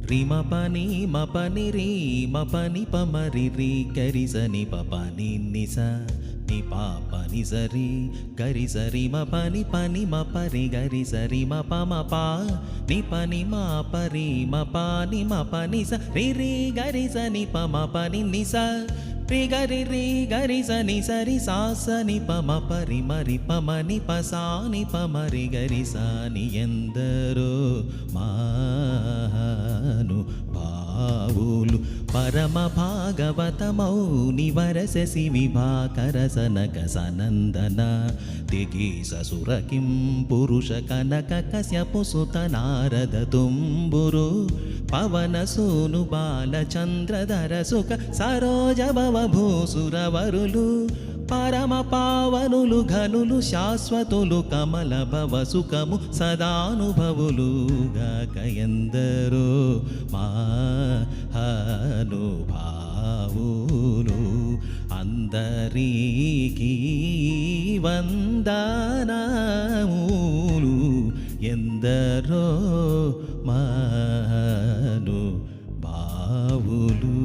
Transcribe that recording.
రిమ పని మ పని రి మ పని ప మరి రి గరి స ని ప ప ని ని స ని ప ప ని స రి గరి స రి మ పని మ ప రి గరి స రి మ ప ని ప ని మ ప రి మ ప ని మ ప ని స రి రి గరి స ని ప మ ప ని ని స రి గరి స ని స రి సా స ని ప మ ప రి మ రి ప మ ని ప సా ని ప మ రి గరి స ని ఎందరో మాను భావులు పరమ భాగవతమౌని వరససి విభాకర సనక సనందన దిగి ససురకిం పురుష కనక కశ్యపు సుత నారద తుంబురు పవన సూను బాలచంద్రధర సుఖ సరోజ భవ భూసురవరులు పరమ పావనులు ఘనులు శాశ్వతులు కమల భవ సుఖము సదానుభవులు గాకయందరో మహానుభావులు అందరికీ వందనములు ఎందరో మహానుభావులు